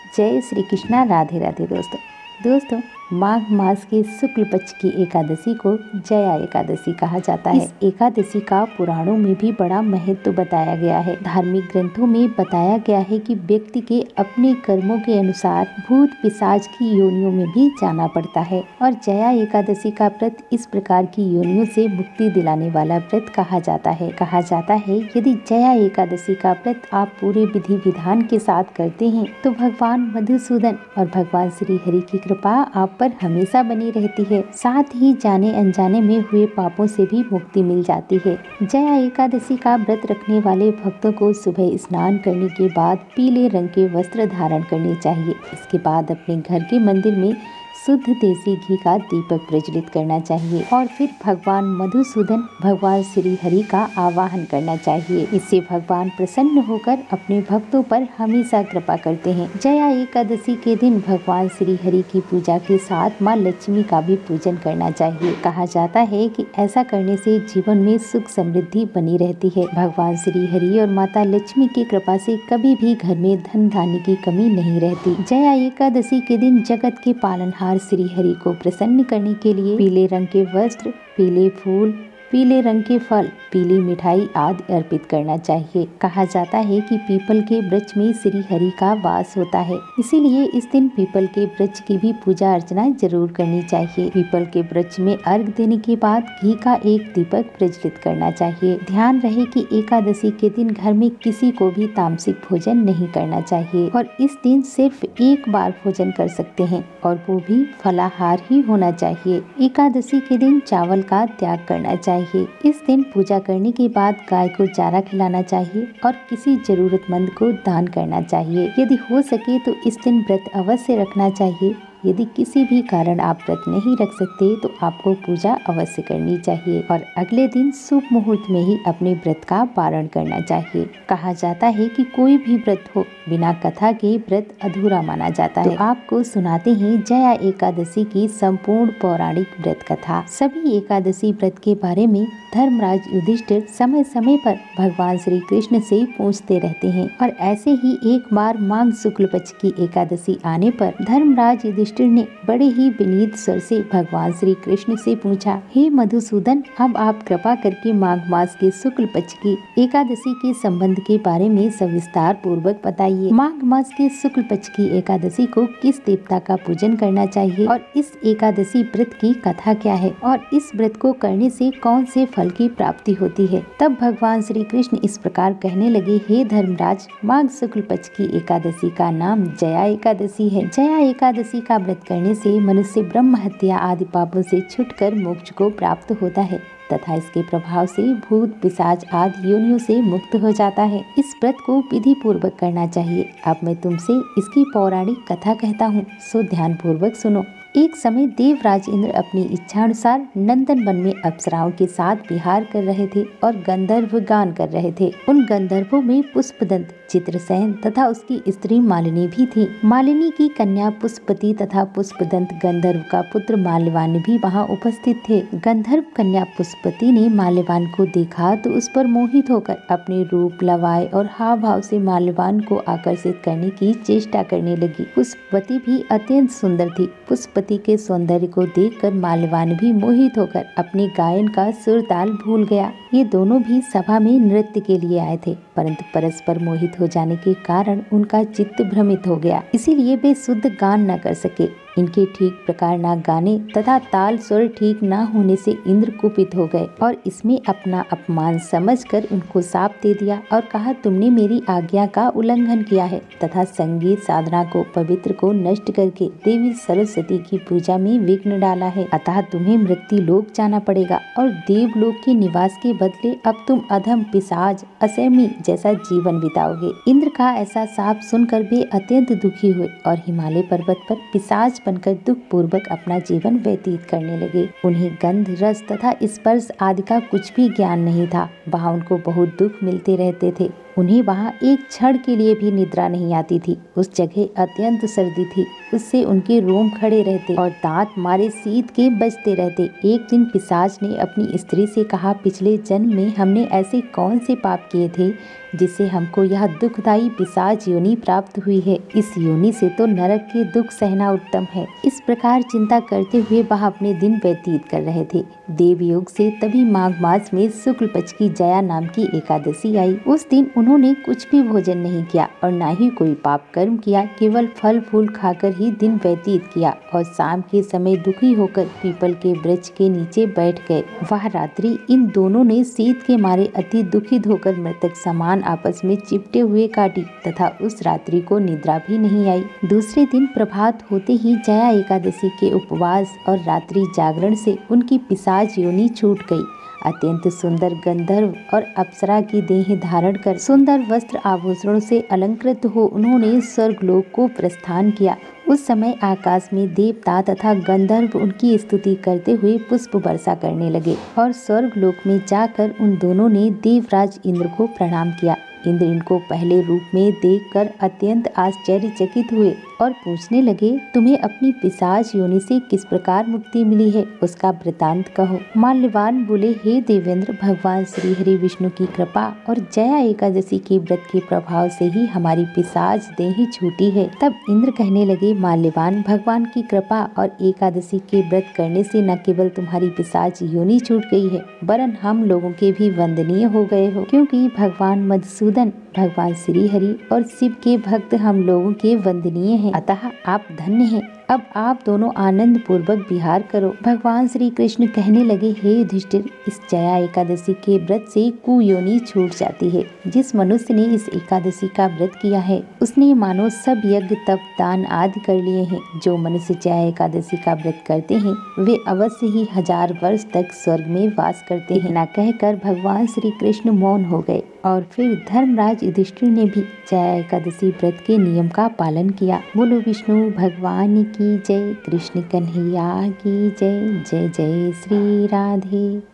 जय श्री कृष्णा। राधे राधे दोस्तों माघ मास के शुक्ल पक्ष की एकादशी को जया एकादशी कहा जाता है। इस एकादशी का पुराणों में भी बड़ा महत्व बताया गया है। धार्मिक ग्रंथों में बताया गया है कि व्यक्ति के अपने कर्मों के अनुसार भूत पिशाच की योनियों में भी जाना पड़ता है और जया एकादशी का व्रत इस प्रकार की योनियों से मुक्ति दिलाने वाला व्रत कहा जाता है। यदि जया एकादशी का व्रत आप पूरे विधि विधान के साथ करते हैं तो भगवान मधुसूदन और भगवान श्री हरि की कृपा आप पर हमेशा बनी रहती है। साथ ही जाने अनजाने में हुए पापों से भी मुक्ति मिल जाती है। जया एकादशी का व्रत रखने वाले भक्तों को सुबह स्नान करने के बाद पीले रंग के वस्त्र धारण करने चाहिए। इसके बाद अपने घर के मंदिर में शुद्ध देसी घी का दीपक प्रज्वलित करना चाहिए और फिर भगवान मधुसूदन भगवान श्री हरि का आवाहन करना चाहिए। इससे भगवान प्रसन्न होकर अपने भक्तों पर हमेशा कृपा करते हैं। जया एकादशी के दिन भगवान श्री हरि की पूजा के साथ माँ लक्ष्मी का भी पूजन करना चाहिए। कहा जाता है कि ऐसा करने से जीवन में सुख समृद्धि बनी रहती है। भगवान श्री हरि और माता लक्ष्मी की कृपा से कभी भी घर में धन धान्य की कमी नहीं रहती। जया एकादशी के दिन जगत के पालनहार श्री हरि को प्रसन्न करने के लिए पीले रंग के वस्त्र, पीले फूल, पीले रंग के फल, पीली मिठाई आदि अर्पित करना चाहिए। कहा जाता है कि पीपल के वृक्ष में श्री हरि का वास होता है, इसीलिए इस दिन पीपल के वृक्ष की भी पूजा अर्चना जरूर करनी चाहिए। पीपल के वृक्ष में अर्घ देने के बाद घी का एक दीपक प्रज्वलित करना चाहिए। ध्यान रहे कि एकादशी के दिन घर में किसी को भी तामसिक भोजन नहीं करना चाहिए और इस दिन सिर्फ एक बार भोजन कर सकते हैं और वो भी फलाहार ही होना चाहिए। एकादशी के दिन चावल का त्याग करना चाहिए। इस दिन पूजा करने के बाद गाय को चारा खिलाना चाहिए और किसी जरूरतमंद को दान करना चाहिए। यदि हो सके तो इस दिन व्रत अवश्य रखना चाहिए। यदि किसी भी कारण आप व्रत नहीं रख सकते तो आपको पूजा अवश्य करनी चाहिए और अगले दिन शुभ मुहूर्त में ही अपने व्रत का पारण करना चाहिए। कहा जाता है कि कोई भी व्रत हो बिना कथा के व्रत अधूरा माना जाता है। तो आपको सुनाते हैं जया एकादशी की संपूर्ण पौराणिक व्रत कथा। सभी एकादशी व्रत के बारे में धर्मराज युधिष्ठिर समय समय पर भगवान श्री कृष्ण से पूछते रहते हैं और ऐसे ही एक बार माघ शुक्ल पक्ष की एकादशी आने पर धर्मराज युधिष्ठिर ने बड़े ही विनीत स्वर से भगवान श्री कृष्ण से पूछा, हे मधुसूदन, अब आप कृपा करके माघ मास के शुक्ल पक्ष की एकादशी के संबंध के बारे में सविस्तार पूर्वक बताइए। माघ मास के शुक्ल पक्ष की एकादशी को किस देवता का पूजन करना चाहिए और इस एकादशी व्रत की कथा क्या है और इस व्रत को करने से कौन से फल की प्राप्ति होती है। तब भगवान श्री कृष्ण इस प्रकार कहने लगे, हे धर्मराज, माघ शुक्ल पक्ष की एकादशी का नाम जया एकादशी है। जया एकादशी का व्रत करने से मनुष्य ब्रह्म हत्या आदि पापों से छूटकर मोक्ष को प्राप्त होता है तथा इसके प्रभाव से भूत पिशाच आदि योनियों से मुक्त हो जाता है। इस व्रत को विधि पूर्वक करना चाहिए। अब मैं तुमसे इसकी पौराणिक कथा कहता हूँ, सो ध्यान पूर्वक सुनो। एक समय देवराज इंद्र अपनी इच्छानुसार नंदन वन में अप्सराओं के साथ विहार कर रहे थे और गंधर्व गान कर रहे थे। उन गंधर्वों में पुष्पदंत, चित्रसेन तथा उसकी स्त्री मालिनी भी थी। मालिनी की कन्या पुष्पति तथा पुष्पदंत गंधर्व का पुत्र माल्यवान भी वहाँ उपस्थित थे। गंधर्व कन्या पुष्पति ने माल्यवान को देखा तो उस पर मोहित होकर अपने रूप, लवाय और हाव भाव से माल्यवान को आकर्षित करने की चेष्टा करने लगी। पुष्पति भी अत्यंत सुंदर थी। पुष्पति के सौंदर्य को देखकर माल्यवान भी मोहित होकर अपने गायन का सुर ताल भूल गया। ये दोनों भी सभा में नृत्य के लिए आए थे, परंतु परस्पर मोहित हो जाने के कारण उनका चित्त भ्रमित हो गया, इसीलिए वे शुद्ध गान न कर सके। इनके ठीक प्रकार न गाने तथा ताल स्वर ठीक न होने से इंद्र कुपित हो गए और इसमें अपना अपमान समझकर उनको शाप दे दिया और कहा, तुमने मेरी आज्ञा का उल्लंघन किया है तथा संगीत साधना को पवित्र को नष्ट करके देवी सरस्वती की पूजा में विघ्न डाला है। अतः तुम्हें मृत्यु लोक जाना पड़ेगा और देवलोक के निवास के बदले अब तुम अधम, पिशाच, असैमी जैसा जीवन बिताओगे। इंद्र का ऐसा शाप सुनकर वे अत्यंत दुखी हुए और हिमालय पर्वत पर पिशाच बनकर दुख पूर्वक अपना जीवन व्यतीत करने लगे। उन्हें गंध, रस तथा स्पर्श आदि का कुछ भी ज्ञान नहीं था। वहाँ उनको बहुत दुख मिलते रहते थे। उन्हें वहाँ एक क्षण के लिए भी निद्रा नहीं आती थी। उस जगह अत्यंत सर्दी थी, उससे उनके रोम खड़े रहते और दांत मारे शीत के बजते रहते। एक दिन पिशाच ने अपनी स्त्री से कहा, पिछले जन्म में हमने ऐसे कौन से पाप किए थे जिससे हमको यह दुखदायी पिशाच योनि प्राप्त हुई है। इस योनि से तो नरक के दुख सहना उत्तम है। इस प्रकार चिंता करते हुए वह अपने दिन व्यतीत कर रहे थे। देवयोग से तभी माघ मास में शुक्ल पक्ष की जया नाम की एकादशी आई। उस दिन उन्होंने कुछ भी भोजन नहीं किया और न ही कोई पाप कर्म किया, केवल फल फूल खाकर ही दिन व्यतीत किया और शाम के समय दुखी होकर पीपल के वृक्ष के नीचे बैठ गए। वह रात्रि इन दोनों ने शीत के मारे अति दुखित होकर मृतक समान आपस में चिपटे हुए काटी तथा उस रात्रि को निद्रा भी नहीं आई। दूसरे दिन प्रभात होते ही जया एकादशी के उपवास और रात्रि जागरण से उनकी पिशाच योनि छूट गई। अत्यंत सुंदर गंधर्व और अप्सरा की देह धारण कर सुंदर वस्त्र आभूषणों से अलंकृत हो उन्होंने स्वर्गलोक को प्रस्थान किया। उस समय आकाश में देवता तथा गंधर्व उनकी स्तुति करते हुए पुष्प वर्षा करने लगे और स्वर्गलोक में जाकर उन दोनों ने देवराज इंद्र को प्रणाम किया। इंद्र इनको पहले रूप में देखकर अत्यंत आश्चर्यचकित हुए और पूछने लगे, तुम्हें अपनी पिशाच योनि से किस प्रकार मुक्ति मिली है, उसका वृतांत कहो। माल्यवान बोले, हे देवेंद्र, भगवान श्री हरि विष्णु की कृपा और जया एकादशी के व्रत के प्रभाव से ही हमारी पिशाच देह छूटी है। तब इंद्र कहने लगे, माल्यवान, भगवान की कृपा और एकादशी के व्रत करने से न केवल तुम्हारी पिशाच योनि छूट गई है, वरन हम लोगों के भी वंदनीय हो गए हो, क्योंकि भगवान मधुसूदन, भगवान श्री हरि और शिव के भक्त हम लोगों के वंदनीय हैं। अतः आप धन्य हैं। अब आप दोनों आनंद पूर्वक विहार करो। भगवान श्री कृष्ण कहने लगे, हे युधिष्ठिर, इस जया एकादशी के व्रत से कुयोनि छूट जाती है। जिस मनुष्य ने इस एकादशी का व्रत किया है उसने मानो सब यज्ञ तप दान आदि कर लिए हैं। जो मनुष्य जया एकादशी का व्रत करते हैं वे अवश्य ही 1000 वर्ष तक स्वर्ग में वास करते हैं। न कहकर भगवान श्री कृष्ण मौन हो गए और फिर धर्मराज युधिष्ठिर ने भी जया एकादशी व्रत के नियम का पालन किया। बोलो विष्णु भगवान की जय, कृष्ण कन्हैया की जय। जय जय श्री राधे।